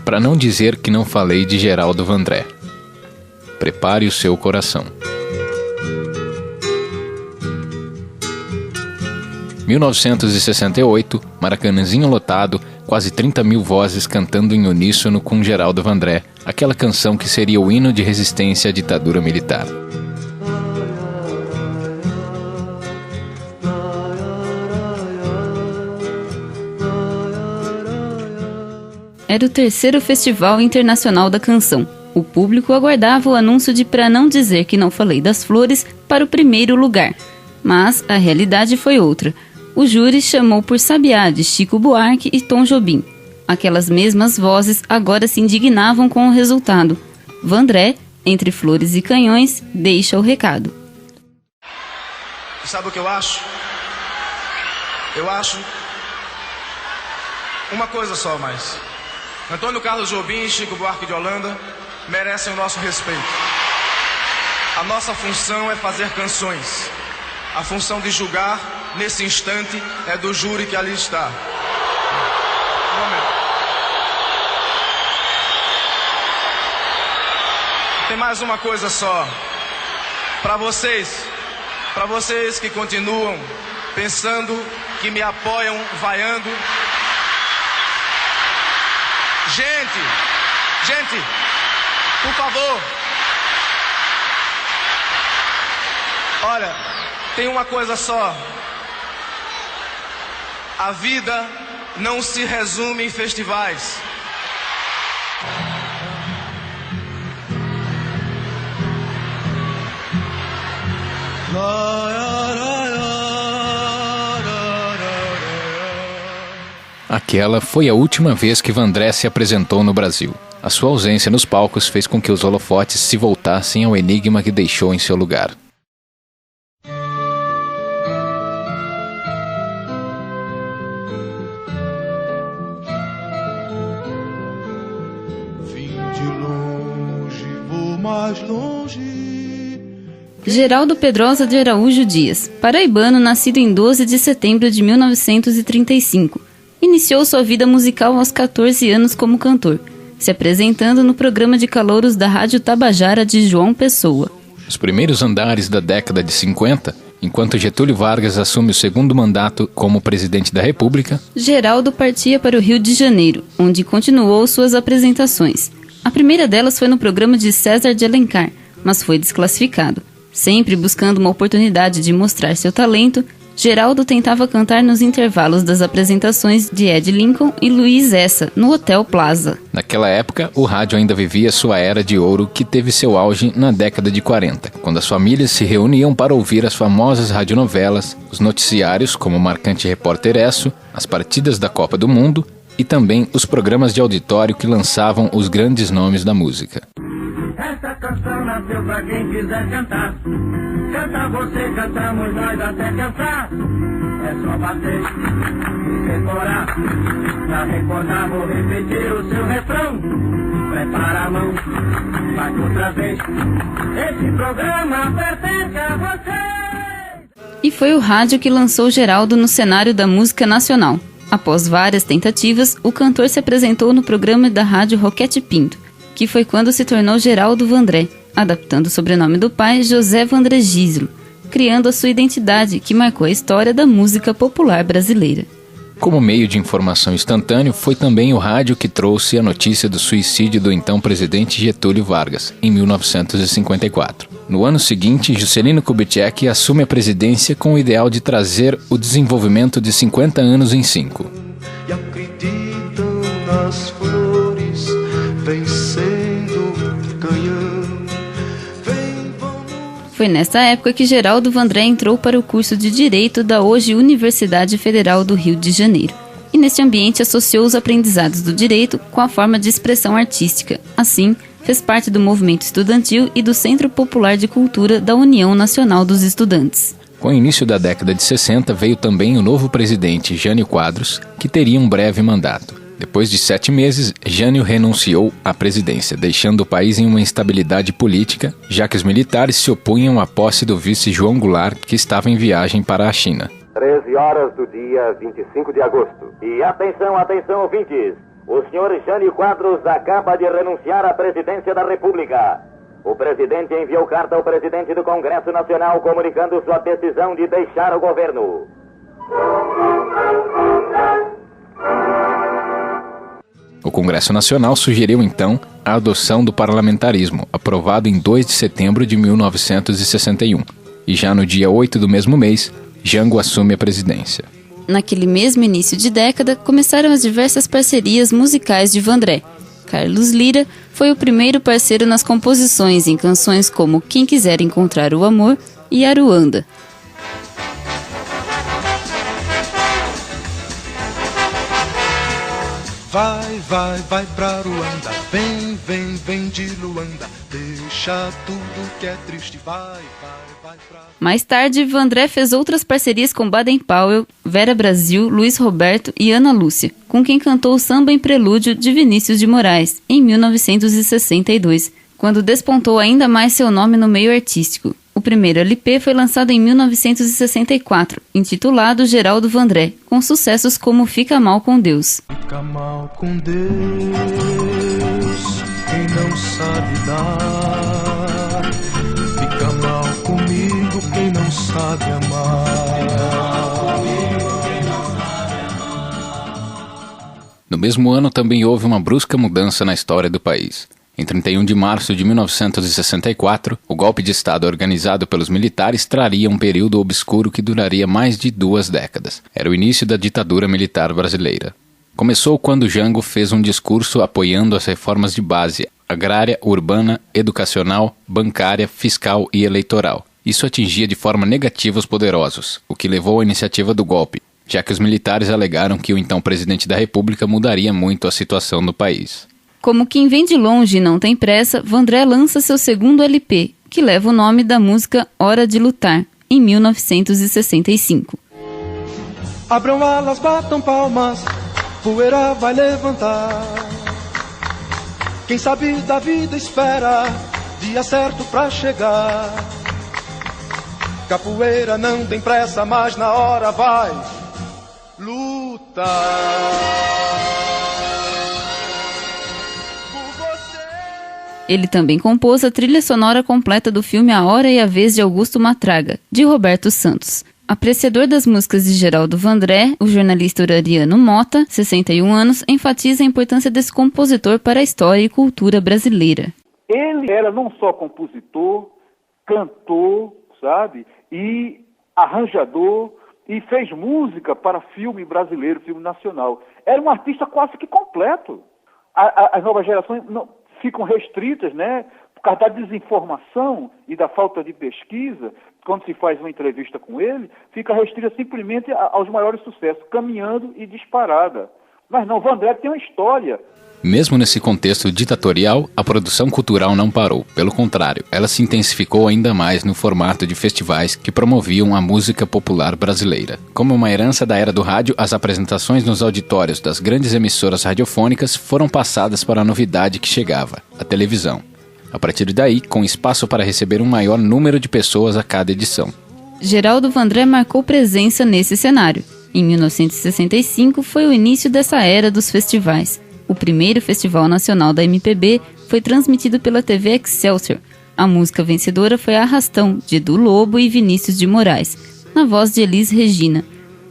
para não dizer que não falei de Geraldo Vandré. Prepare o seu coração. 1968, Maracanãzinho lotado, quase 30 mil vozes cantando em uníssono com Geraldo Vandré, aquela canção que seria o hino de resistência à ditadura militar. Era o terceiro Festival Internacional da Canção. O público aguardava o anúncio de Pra Não Dizer Que Não Falei das Flores para o primeiro lugar. Mas a realidade foi outra. O júri chamou por Sabiá de Chico Buarque e Tom Jobim. Aquelas mesmas vozes agora se indignavam com o resultado. Vandré, entre flores e canhões, deixa o recado. Sabe o que eu acho? Eu acho uma coisa só mais. Antônio Carlos Jobim e Chico Buarque de Holanda merecem o nosso respeito. A nossa função é fazer canções. A função de julgar, nesse instante, é do júri que ali está. Um momento. Tem mais uma coisa só. Para vocês que continuam pensando, que me apoiam, vaiando. Gente, por favor. Olha, tem uma coisa só. A vida não se resume em festivais. Aquela foi a última vez que Vandré se apresentou no Brasil. A sua ausência nos palcos fez com que os holofotes se voltassem ao enigma que deixou em seu lugar. Vim de longe, vou mais longe. Geraldo Pedrosa de Araújo Dias, paraibano nascido em 12 de setembro de 1935. Iniciou sua vida musical aos 14 anos como cantor, se apresentando no programa de calouros da Rádio Tabajara de João Pessoa. Os primeiros andares da década de 50, enquanto Getúlio Vargas assume o segundo mandato como presidente da República, Geraldo partia para o Rio de Janeiro, onde continuou suas apresentações. A primeira delas foi no programa de César de Alencar, mas foi desclassificado. Sempre buscando uma oportunidade de mostrar seu talento, Geraldo tentava cantar nos intervalos das apresentações de Ed Lincoln e Luiz Essa, no Hotel Plaza. Naquela época, o rádio ainda vivia sua era de ouro, que teve seu auge na década de 40, quando as famílias se reuniam para ouvir as famosas radionovelas, os noticiários como o marcante Repórter Esso, as partidas da Copa do Mundo e também os programas de auditório que lançavam os grandes nomes da música. Essa canção nasceu pra quem quiser cantar. Canta você, cantamos nós até cansar. É só bater e decorar. Pra recordar, vou repetir o seu refrão. Prepara a mão, vai outra vez. Esse programa pertence a você. E foi o rádio que lançou Geraldo no cenário da música nacional. Após várias tentativas, o cantor se apresentou no programa da rádio Roquete Pinto, que foi quando se tornou Geraldo Vandré, adaptando o sobrenome do pai, José Vandré Gislo, criando a sua identidade que marcou a história da música popular brasileira. Como meio de informação instantâneo, foi também o rádio que trouxe a notícia do suicídio do então presidente Getúlio Vargas, em 1954. No ano seguinte, Juscelino Kubitschek assume a presidência com o ideal de trazer o desenvolvimento de 50 anos em 5. E acreditam nas flores, vencendo canhão. Vem, vamos. Foi nesta época que Geraldo Vandré entrou para o curso de Direito da hoje Universidade Federal do Rio de Janeiro. E neste ambiente associou os aprendizados do direito com a forma de expressão artística. Assim, fez parte do movimento estudantil e do Centro Popular de Cultura da União Nacional dos Estudantes. Com o início da década de 60 veio também o novo presidente Jânio Quadros, que teria um breve mandato. Depois de 7 meses, Jânio renunciou à presidência, deixando o país em uma instabilidade política, já que os militares se opunham à posse do vice João Goulart, que estava em viagem para a China. 13 horas do dia 25 de agosto. E atenção, atenção, ouvintes! O senhor Jânio Quadros acaba de renunciar à presidência da República. O presidente enviou carta ao presidente do Congresso Nacional comunicando sua decisão de deixar o governo. O Congresso Nacional sugeriu, então, a adoção do parlamentarismo, aprovado em 2 de setembro de 1961. E já no dia 8 do mesmo mês, Jango assume a presidência. Naquele mesmo início de década, começaram as diversas parcerias musicais de Vandré. Carlos Lyra foi o primeiro parceiro nas composições em canções como Quem Quiser Encontrar o Amor e Aruanda. Vai pra Ruanda, vem de Luanda, deixa tudo que é triste, vai pra... Mais tarde, Vandré fez outras parcerias com Baden Powell, Vera Brasil, Luiz Roberto e Ana Lúcia, com quem cantou o Samba em Prelúdio de Vinícius de Moraes, em 1962, quando despontou ainda mais seu nome no meio artístico. O primeiro LP foi lançado em 1964, intitulado Geraldo Vandré, com sucessos como Fica Mal com Deus. Fica mal com Deus, quem não sabe dar. Fica mal comigo, quem não sabe amar. No mesmo ano também houve uma brusca mudança na história do país. Em 31 de março de 1964, o golpe de Estado organizado pelos militares traria um período obscuro que duraria mais de 2 décadas. Era o início da ditadura militar brasileira. Começou quando Jango fez um discurso apoiando as reformas de base agrária, urbana, educacional, bancária, fiscal e eleitoral. Isso atingia de forma negativa os poderosos, o que levou à iniciativa do golpe, já que os militares alegaram que o então presidente da República mudaria muito a situação do país. Como quem vem de longe e não tem pressa, Vandré lança seu segundo LP, que leva o nome da música Hora de Lutar, em 1965. Abram alas, batam palmas, poeira vai levantar. Quem sabe da vida espera dia certo pra chegar. Capoeira não tem pressa, mas na hora vai lutar. Ele também compôs a trilha sonora completa do filme A Hora e a Vez de Augusto Matraga, de Roberto Santos. Apreciador das músicas de Geraldo Vandré, o jornalista Ariano Mota, 61 anos, enfatiza a importância desse compositor para a história e cultura brasileira. Ele era não só compositor, cantor, sabe, e arranjador, e fez música para filme brasileiro, filme nacional. Era um artista quase que completo. As novas gerações não ficam restritas, né, por causa da desinformação e da falta de pesquisa. Quando se faz uma entrevista com ele, fica restrita simplesmente aos maiores sucessos, caminhando e disparada. Mas não, Vandré tem uma história. Mesmo nesse contexto ditatorial, a produção cultural não parou. Pelo contrário, ela se intensificou ainda mais no formato de festivais que promoviam a música popular brasileira. Como uma herança da era do rádio, as apresentações nos auditórios das grandes emissoras radiofônicas foram passadas para a novidade que chegava, a televisão. A partir daí, com espaço para receber um maior número de pessoas a cada edição. Geraldo Vandré marcou presença nesse cenário. Em 1965 foi o início dessa era dos festivais. O primeiro Festival Nacional da MPB foi transmitido pela TV Excelsior. A música vencedora foi Arrastão, de Edu Lobo e Vinícius de Moraes, na voz de Elis Regina.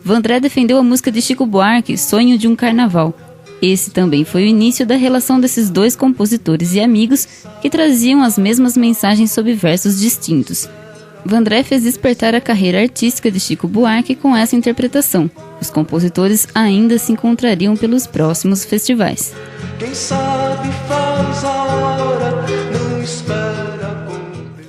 Vandré defendeu a música de Chico Buarque, Sonho de um Carnaval. Esse também foi o início da relação desses dois compositores e amigos que traziam as mesmas mensagens sob versos distintos. Vandré fez despertar a carreira artística de Chico Buarque com essa interpretação. Os compositores ainda se encontrariam pelos próximos festivais. Quem sabe faz a hora, não espera.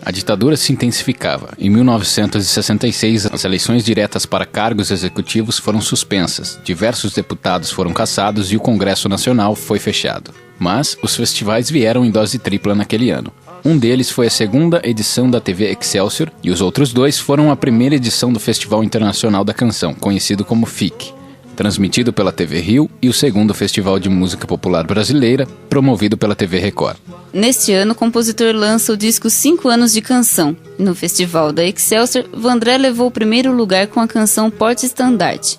A ditadura se intensificava. Em 1966, as eleições diretas para cargos executivos foram suspensas, diversos deputados foram cassados e o Congresso Nacional foi fechado. Mas os festivais vieram em dose tripla naquele ano. Um deles foi a segunda edição da TV Excelsior e os outros 2 foram a primeira edição do Festival Internacional da Canção, conhecido como FIC, transmitido pela TV Rio, e o segundo Festival de Música Popular Brasileira, promovido pela TV Record. Neste ano, o compositor lança o disco 5 Anos de Canção. No Festival da Excelsior, Vandré levou o primeiro lugar com a canção Porte Estandarte.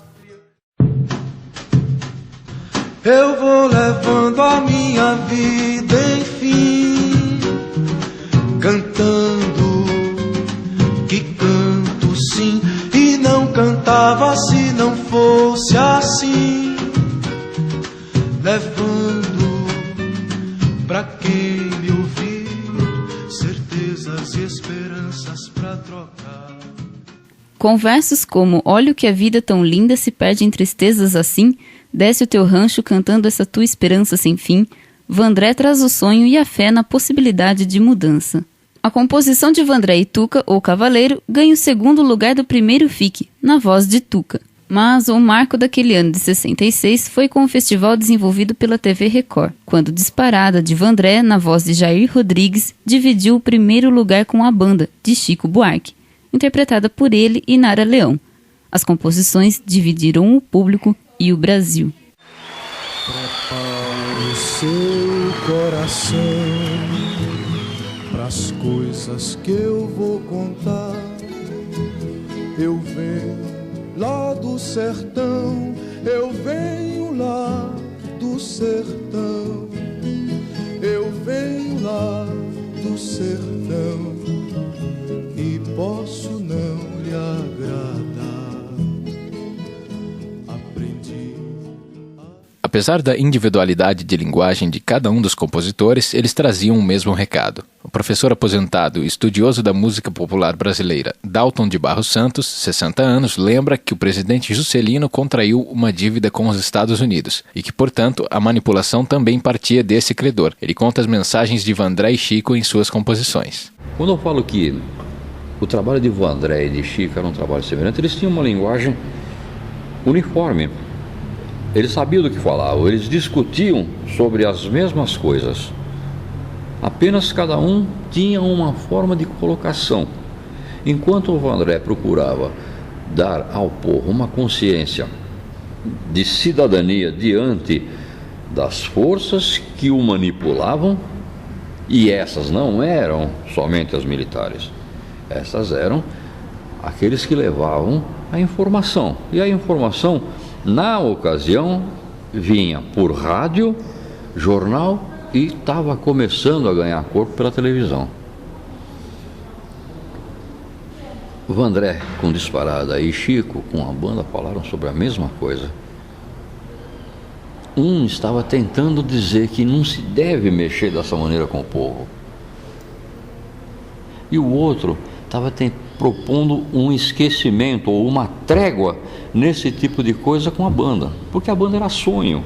Eu vou levando a minha vida, enfim, cantando, que canto sim, e não cantava se não fosse assim, levando pra quem me ouvir certezas e esperanças pra trocar. Com versos como "Olha o que a vida tão linda se perde em tristezas assim", "Desce o teu rancho cantando essa tua esperança sem fim", Vandré traz o sonho e a fé na possibilidade de mudança. A composição de Vandré e Tuca, ou Cavaleiro, ganha o segundo lugar do primeiro FIC, na voz de Tuca. Mas o marco daquele ano de 66 foi com o festival desenvolvido pela TV Record, quando Disparada, de Vandré, na voz de Jair Rodrigues, dividiu o primeiro lugar com A Banda, de Chico Buarque, interpretada por ele e Nara Leão. As composições dividiram o público e o Brasil. Prepare seu coração pras coisas que eu vou contar. Eu venho lá do sertão, eu venho lá do sertão, eu venho lá do sertão e posso não lhe agradar. Apesar da individualidade de linguagem de cada um dos compositores, eles traziam o mesmo recado. O professor aposentado e estudioso da música popular brasileira, Dalton de Barros Santos, 60 anos, lembra que o presidente Juscelino contraiu uma dívida com os Estados Unidos e que, portanto, a manipulação também partia desse credor. Ele conta as mensagens de Vandré e Chico em suas composições. Quando eu falo que o trabalho de Vandré e de Chico era um trabalho semelhante, eles tinham uma linguagem uniforme. Eles sabiam do que falavam, eles discutiam sobre as mesmas coisas. Apenas cada um tinha uma forma de colocação. Enquanto o Vandré procurava dar ao povo uma consciência de cidadania diante das forças que o manipulavam, e essas não eram somente as militares, essas eram aqueles que levavam a informação. E a informação, na ocasião, vinha por rádio, jornal e estava começando a ganhar corpo pela televisão. Vandré com Disparada e Chico com a banda falaram sobre a mesma coisa. Um estava tentando dizer que não se deve mexer dessa maneira com o povo, e o outro estava propondo um esquecimento ou uma trégua nesse tipo de coisa com a banda, porque a banda era sonho.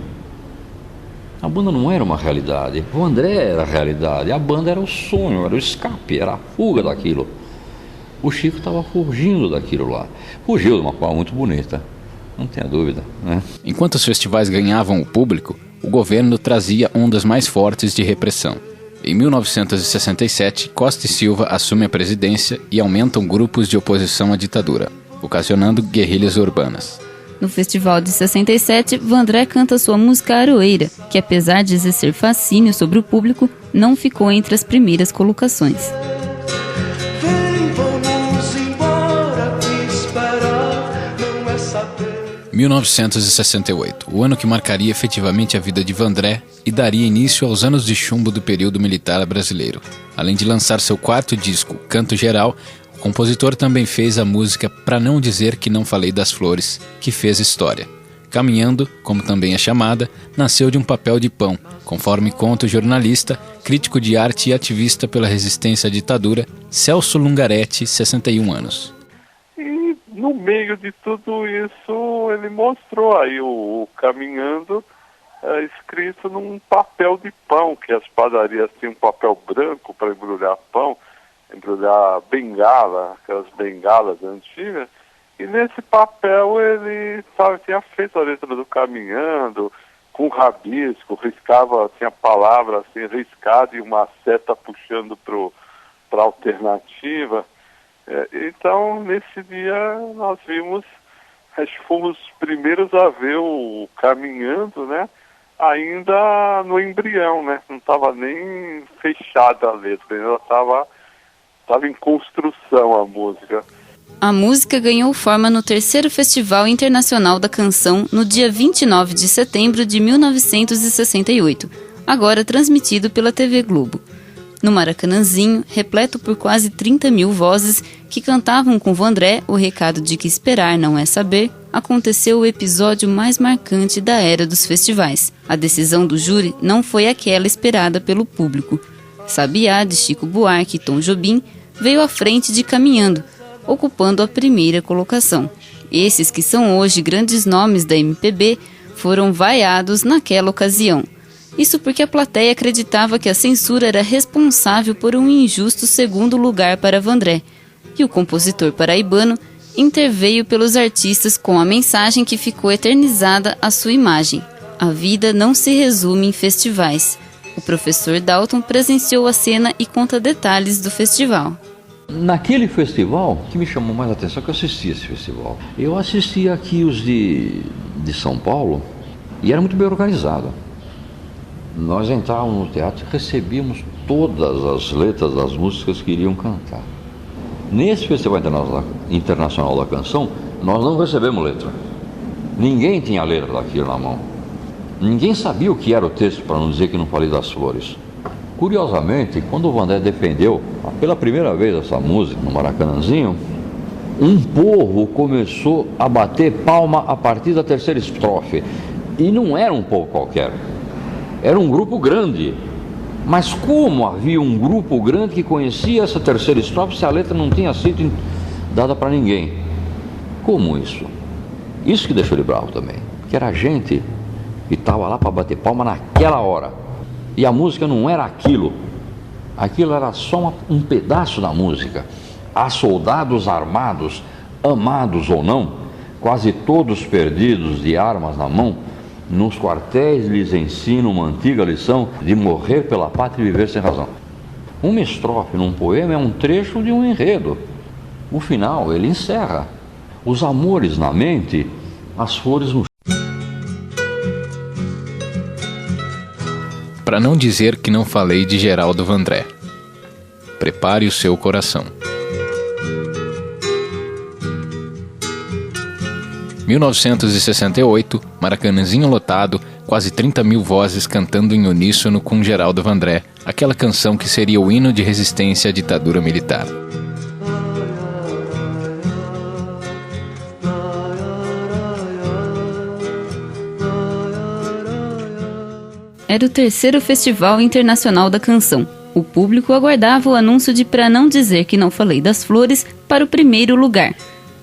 A banda não era uma realidade. O André era a realidade, a banda era o sonho, era o escape, era a fuga daquilo. O Chico estava fugindo daquilo lá. Fugiu de uma forma muito bonita, não tenha dúvida, né? Enquanto os festivais ganhavam o público, o governo trazia ondas mais fortes de repressão. Em 1967, Costa e Silva assume a presidência e aumentam grupos de oposição à ditadura, ocasionando guerrilhas urbanas. No festival de 67, Vandré canta sua música Aroeira, que apesar de exercer fascínio sobre o público, não ficou entre as primeiras colocações. 1968, o ano que marcaria efetivamente a vida de Vandré e daria início aos anos de chumbo do período militar brasileiro. Além de lançar seu quarto disco, Canto Geral, o compositor também fez a música Pra Não Dizer Que Não Falei das Flores, que fez história. Caminhando, como também é chamada, nasceu de um papel de pão, conforme conta o jornalista, crítico de arte e ativista pela resistência à ditadura, Celso Lungaretti, 61 anos. E no meio de tudo isso, ele mostrou aí o Caminhando escrito num papel de pão, que as padarias tinham um papel branco para embrulhar pão, embrulhar bengala, aquelas bengalas antigas. E nesse papel ele tinha feito a letra do Caminhando, com rabisco, riscava, tinha palavra assim, riscada e uma seta puxando para a alternativa. Então, nesse dia, nós vimos, acho que fomos os primeiros a ver o Caminhando, né? Ainda no embrião, né? Não estava nem fechada a letra, ainda estava em construção a música. A música ganhou forma no terceiro Festival Internacional da Canção no dia 29 de setembro de 1968, agora transmitido pela TV Globo. No Maracanãzinho, repleto por quase 30 mil vozes que cantavam com Vandré o recado de que esperar não é saber, aconteceu o episódio mais marcante da era dos festivais. A decisão do júri não foi aquela esperada pelo público. Sabiá, de Chico Buarque e Tom Jobim, veio à frente de Caminhando, ocupando a primeira colocação. Esses, que são hoje grandes nomes da MPB, foram vaiados naquela ocasião. Isso porque a plateia acreditava que a censura era responsável por um injusto segundo lugar para Vandré, e o compositor paraibano interveio pelos artistas com a mensagem que ficou eternizada à sua imagem: a vida não se resume em festivais. O professor Dalton presenciou a cena e conta detalhes do festival. Naquele festival, o que me chamou mais a atenção é que eu assisti esse festival. Eu assisti aqui os de São Paulo e era muito bem organizado. Nós entrávamos no teatro e recebíamos todas as letras das músicas que iriam cantar. Nesse Festival Internacional da Canção, nós não recebemos letra. Ninguém tinha a letra daquilo na mão. Ninguém sabia o que era o texto, para não dizer que não falei das flores. Curiosamente, quando o Vandré defendeu pela primeira vez essa música no Maracanãzinho, um povo começou a bater palma a partir da terceira estrofe. E não era um povo qualquer, era um grupo grande. Mas como havia um grupo grande que conhecia essa terceira estrofe se a letra não tinha sido dada para ninguém? Como isso? Isso que deixou ele bravo também, que era gente que estava lá para bater palma naquela hora. E a música não era aquilo. Aquilo era só um pedaço da música. Há soldados armados, amados ou não, quase todos perdidos de armas na mão, nos quartéis lhes ensina uma antiga lição de morrer pela pátria e viver sem razão. Uma estrofe num poema é um trecho de um enredo. O final, ele encerra. Os amores na mente, as flores no... Para não dizer que não falei de Geraldo Vandré. Prepare o seu coração. 1968, Maracanãzinho lotado, quase 30 mil vozes cantando em uníssono com Geraldo Vandré, aquela canção que seria o hino de resistência à ditadura militar. Era o terceiro Festival Internacional da Canção. O público aguardava o anúncio de Pra Não Dizer Que Não Falei das Flores para o primeiro lugar.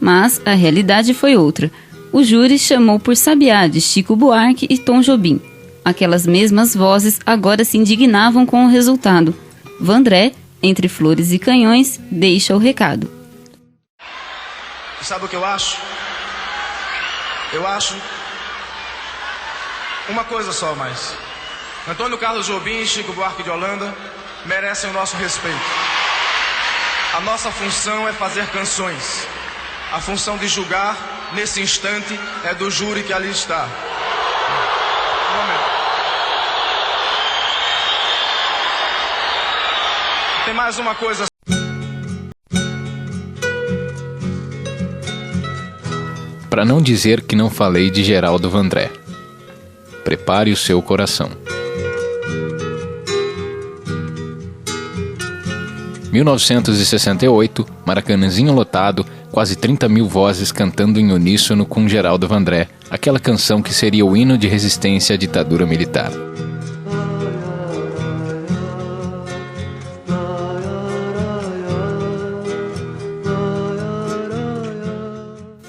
Mas a realidade foi outra. O júri chamou por Sabiá, de Chico Buarque e Tom Jobim. Aquelas mesmas vozes agora se indignavam com o resultado. Vandré, entre flores e canhões, deixa o recado. Sabe o que eu acho? Eu acho uma coisa só mais. Antônio Carlos Jobim e Chico Buarque de Holanda merecem o nosso respeito. A nossa função é fazer canções. A função de julgar, nesse instante, é do júri que ali está. Um momento. Tem mais uma coisa. Para não dizer que não falei de Geraldo Vandré. Prepare o seu coração. 1968, Maracanãzinho lotado, quase 30 mil vozes cantando em uníssono com Geraldo Vandré, aquela canção que seria o hino de resistência à ditadura militar.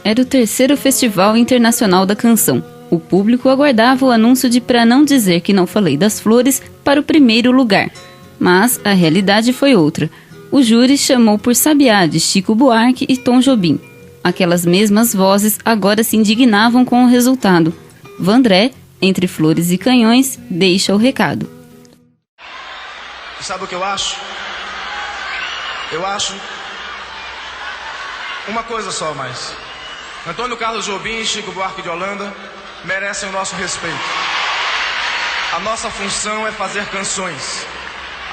Era o terceiro Festival Internacional da Canção. O público aguardava o anúncio de Pra Não Dizer Que Não Falei das Flores para o primeiro lugar. Mas a realidade foi outra. O júri chamou por Sabiá, de Chico Buarque e Tom Jobim. Aquelas mesmas vozes agora se indignavam com o resultado. Vandré, entre flores e canhões, deixa o recado. Sabe o que eu acho? Eu acho uma coisa só mais. Antônio Carlos Jobim e Chico Buarque de Holanda merecem o nosso respeito. A nossa função é fazer canções.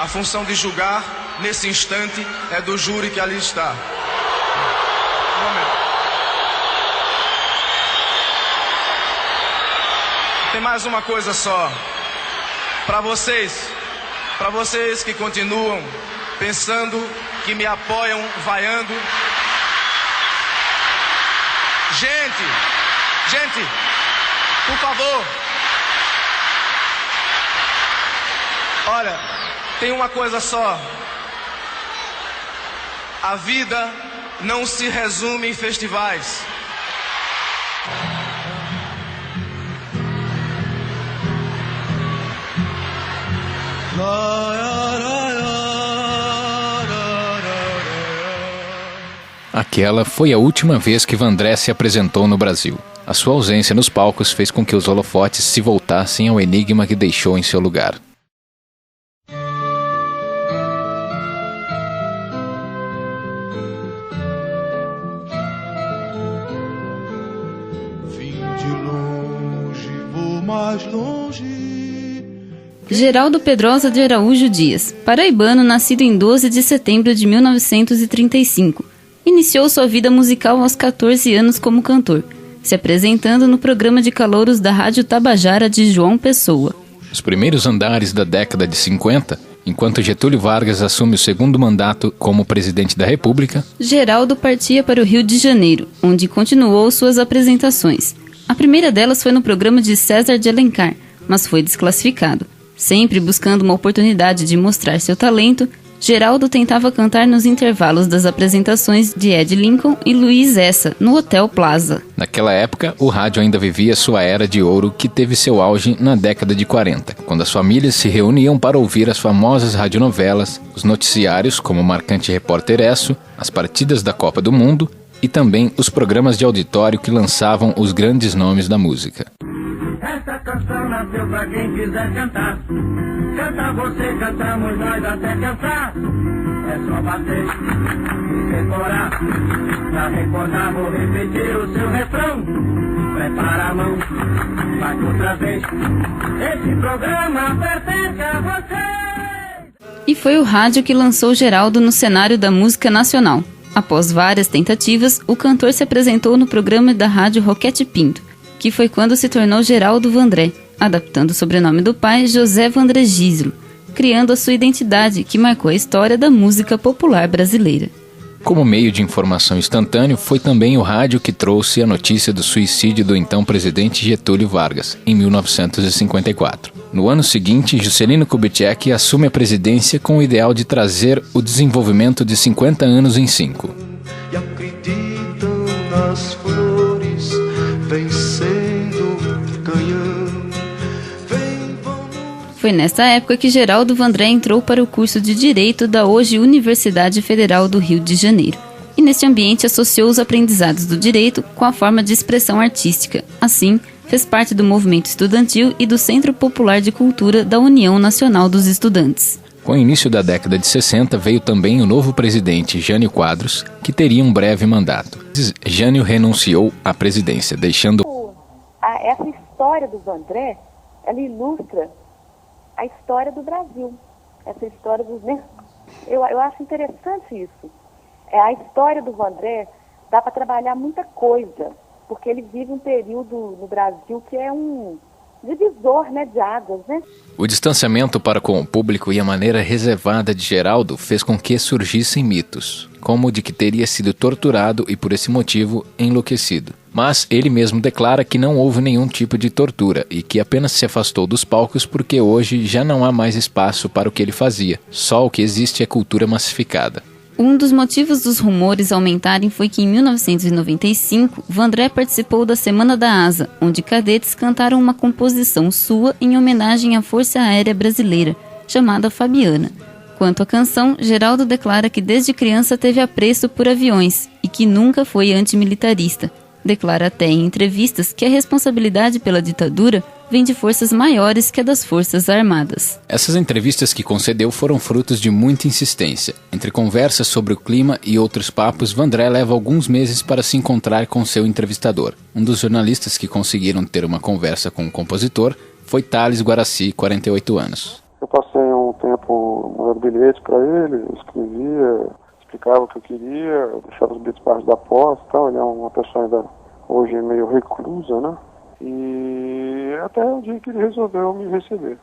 A função de julgar, nesse instante, é do júri que ali está. Um tem mais uma coisa só. Para vocês que continuam pensando, que me apoiam, vaiando. Gente, por favor. Olha, tem uma coisa só. A vida não se resume em festivais. Aquela foi a última vez que Vandré se apresentou no Brasil. A sua ausência nos palcos fez com que os holofotes se voltassem ao enigma que deixou em seu lugar. Vim de longe, vou mais longe. Geraldo Pedrosa de Araújo Dias, paraibano nascido em 12 de setembro de 1935. Iniciou sua vida musical aos 14 anos como cantor, se apresentando no programa de calouros da Rádio Tabajara de João Pessoa. Os primeiros andares da década de 50, enquanto Getúlio Vargas assume o segundo mandato como presidente da República, Geraldo partia para o Rio de Janeiro, onde continuou suas apresentações. A primeira delas foi no programa de César de Alencar, mas foi desclassificado. Sempre buscando uma oportunidade de mostrar seu talento, Geraldo tentava cantar nos intervalos das apresentações de Ed Lincoln e Luiz Essa, no Hotel Plaza. Naquela época, o rádio ainda vivia sua era de ouro, que teve seu auge na década de 40, quando as famílias se reuniam para ouvir as famosas radionovelas, os noticiários como o marcante Repórter Esso, as partidas da Copa do Mundo e também os programas de auditório que lançavam os grandes nomes da música. Essa canção nasceu pra quem quiser cantar. Canta você, cantamos nós até cansar. É só bater e decorar. Pra recordar, vou repetir o seu refrão. Prepara a mão, vai outra vez. Esse programa pertence a você. E foi o rádio que lançou Geraldo no cenário da música nacional. Após várias tentativas, o cantor se apresentou no programa da rádio Roquete Pinto, que foi quando se tornou Geraldo Vandré, adaptando o sobrenome do pai, José Vandré Gislo, criando a sua identidade, que marcou a história da música popular brasileira. Como meio de informação instantâneo, foi também o rádio que trouxe a notícia do suicídio do então presidente Getúlio Vargas, em 1954. No ano seguinte, Juscelino Kubitschek assume a presidência com o ideal de trazer o desenvolvimento de 50 anos em 5. E acreditam nas flores, vencendo, ganhando. Vem, vamos. Foi nessa época que Geraldo Vandré entrou para o curso de Direito da hoje Universidade Federal do Rio de Janeiro. E neste ambiente associou os aprendizados do direito com a forma de expressão artística. Assim, fez parte do movimento estudantil e do Centro Popular de Cultura da União Nacional dos Estudantes. Com o início da década de 60, veio também o novo presidente Jânio Quadros, que teria um breve mandato. Jânio renunciou à presidência, deixando... Essa história do Vandré, ela ilustra a história do Brasil. Essa história dos... Eu acho interessante isso. A história do Vandré dá para trabalhar muita coisa, porque ele vive um período no Brasil que é um divisor, né, de águas, né? O distanciamento para com o público e a maneira reservada de Geraldo fez com que surgissem mitos, como o de que teria sido torturado e, por esse motivo, enlouquecido. Mas ele mesmo declara que não houve nenhum tipo de tortura e que apenas se afastou dos palcos porque hoje já não há mais espaço para o que ele fazia. Só o que existe é cultura massificada. Um dos motivos dos rumores aumentarem foi que em 1995, Vandré participou da Semana da Asa, onde cadetes cantaram uma composição sua em homenagem à Força Aérea Brasileira, chamada Fabiana. Quanto à canção, Geraldo declara que desde criança teve apreço por aviões e que nunca foi antimilitarista. Declara até em entrevistas que a responsabilidade pela ditadura vem de forças maiores que a das Forças Armadas. Essas entrevistas que concedeu foram frutos de muita insistência. Entre conversas sobre o clima e outros papos, Vandré leva alguns meses para se encontrar com seu entrevistador. Um dos jornalistas que conseguiram ter uma conversa com o compositor foi Thales Guaraci, 48 anos. Eu passei um tempo mandando bilhetes para ele, escrevia, explicava o que eu queria, deixava os bilhetes para da posse e tal. Ele é uma pessoa ainda hoje meio reclusa, né? E até o dia que ele resolveu me receber.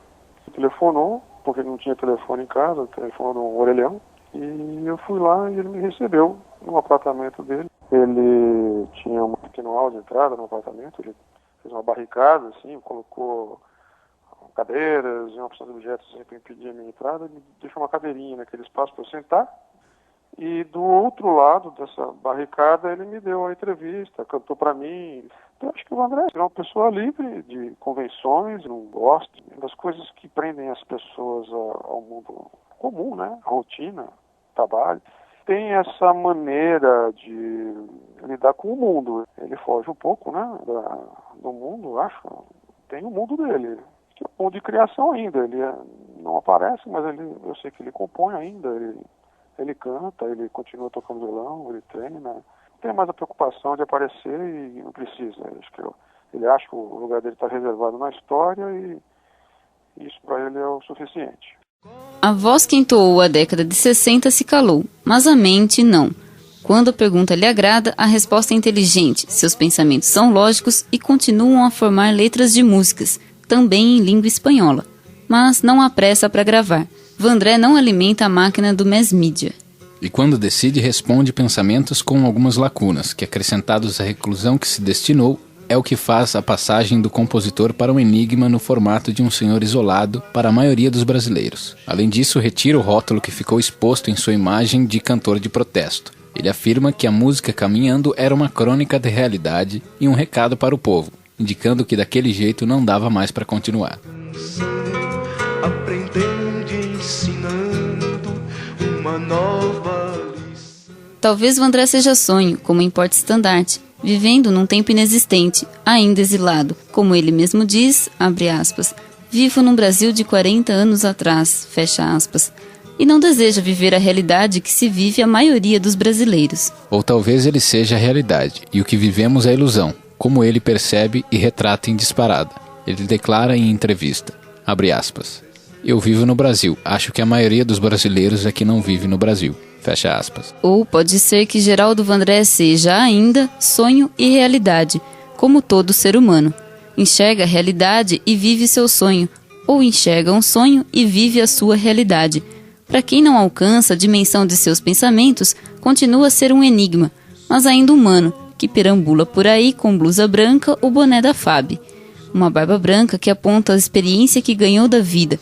Ele telefonou, porque não tinha telefone em casa, telefonou no orelhão, e eu fui lá e ele me recebeu no apartamento dele. Ele tinha um pequeno hall de entrada no apartamento, ele fez uma barricada, assim, colocou cadeiras e uma opção de objetos assim, para impedir a minha entrada, ele deixou uma cadeirinha naquele espaço para eu sentar. E do outro lado dessa barricada ele me deu a entrevista, cantou para mim. Eu acho que o Vandré é uma pessoa livre de convenções, não gosta das coisas que prendem as pessoas ao mundo comum, né? A rotina, trabalho. Tem essa maneira de lidar com o mundo. Ele foge um pouco, né? Do mundo, acho. Tem o mundo dele, que é um mundo de criação ainda. Ele não aparece, mas eu sei que ele compõe ainda. Ele canta, ele continua tocando violão, ele treina. Não tem mais a preocupação de aparecer e não precisa. Acho que ele acha que o lugar dele está reservado na história e isso para ele é o suficiente. A voz que entoou a década de 60 se calou, mas a mente não. Quando a pergunta lhe agrada, a resposta é inteligente, seus pensamentos são lógicos e continuam a formar letras de músicas, também em língua espanhola. Mas não há pressa para gravar. Vandré não alimenta a máquina do mass media. E quando decide, responde pensamentos com algumas lacunas, que acrescentados à reclusão que se destinou, é o que faz a passagem do compositor para um enigma no formato de um senhor isolado para a maioria dos brasileiros. Além disso, retira o rótulo que ficou exposto em sua imagem de cantor de protesto. Ele afirma que a música Caminhando era uma crônica de realidade e um recado para o povo, indicando que daquele jeito não dava mais para continuar. Talvez Vandré seja sonho, como em Porta-Estandarte, vivendo num tempo inexistente, ainda exilado. Como ele mesmo diz, abre aspas, vivo num Brasil de 40 anos atrás, fecha aspas, e não deseja viver a realidade que se vive a maioria dos brasileiros. Ou talvez ele seja a realidade, e o que vivemos é a ilusão, como ele percebe e retrata em Disparada. Ele declara em entrevista, abre aspas, eu vivo no Brasil, acho que a maioria dos brasileiros é que não vive no Brasil. Fecha aspas. Ou pode ser que Geraldo Vandré seja ainda sonho e realidade, como todo ser humano. Enxerga a realidade e vive seu sonho, ou enxerga um sonho e vive a sua realidade. Para quem não alcança a dimensão de seus pensamentos, continua a ser um enigma, mas ainda humano, que perambula por aí com blusa branca ou boné da FAB. Uma barba branca que aponta a experiência que ganhou da vida.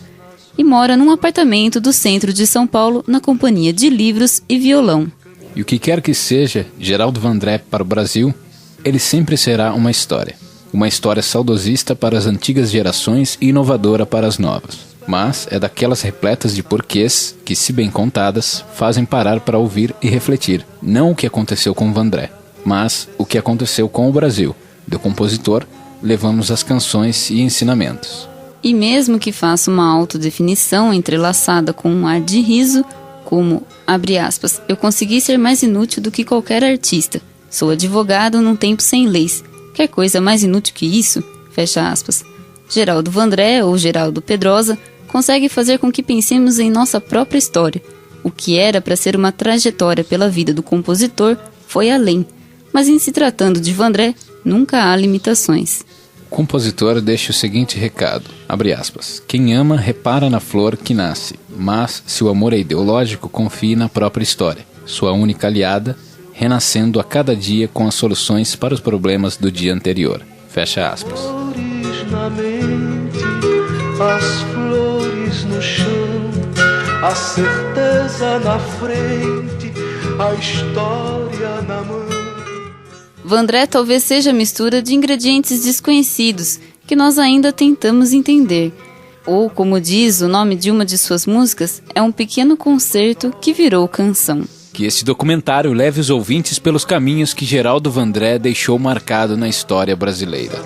E mora num apartamento do centro de São Paulo na companhia de livros e violão. E o que quer que seja Geraldo Vandré para o Brasil, ele sempre será uma história. Uma história saudosista para as antigas gerações e inovadora para as novas. Mas é daquelas repletas de porquês que, se bem contadas, fazem parar para ouvir e refletir. Não o que aconteceu com Vandré, mas o que aconteceu com o Brasil. Do compositor, levamos as canções e ensinamentos. E mesmo que faça uma autodefinição entrelaçada com um ar de riso, como, abre aspas, eu consegui ser mais inútil do que qualquer artista. Sou advogado num tempo sem leis. Quer coisa mais inútil que isso? Fecha aspas. Geraldo Vandré, ou Geraldo Pedrosa, consegue fazer com que pensemos em nossa própria história. O que era para ser uma trajetória pela vida do compositor foi além. Mas em se tratando de Vandré, nunca há limitações. O compositor deixa o seguinte recado, abre aspas, quem ama repara na flor que nasce, mas se o amor é ideológico, confie na própria história, sua única aliada, renascendo a cada dia com as soluções para os problemas do dia anterior. Fecha aspas. Flores na mente, as flores no chão, a certeza na frente, a história na mão. Vandré talvez seja a mistura de ingredientes desconhecidos que nós ainda tentamos entender. Ou, como diz o nome de uma de suas músicas, é um pequeno concerto que virou canção. Que este documentário leve os ouvintes pelos caminhos que Geraldo Vandré deixou marcado na história brasileira.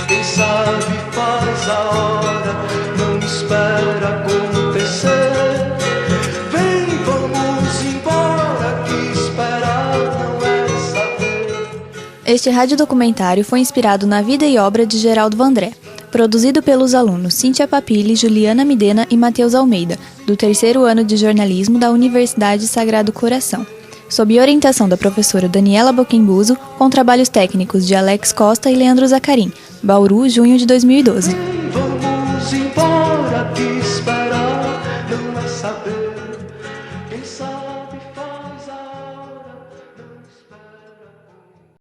Quem sabe faz a hora, não espera acontecer. Vem, vamos embora, que esperar não é saber. Este radiodocumentário foi inspirado na vida e obra de Geraldo Vandré, produzido pelos alunos Cíntia Papilli, Juliana Midena e Matheus Almeida, do 3º ano de jornalismo da Universidade Sagrado Coração. sob orientação da professora Daniela Boquembuso, com trabalhos técnicos de Alex Costa e Leandro Zacarim, Bauru, junho de 2012. Vamos embora, que esperar não é saber, quem sabe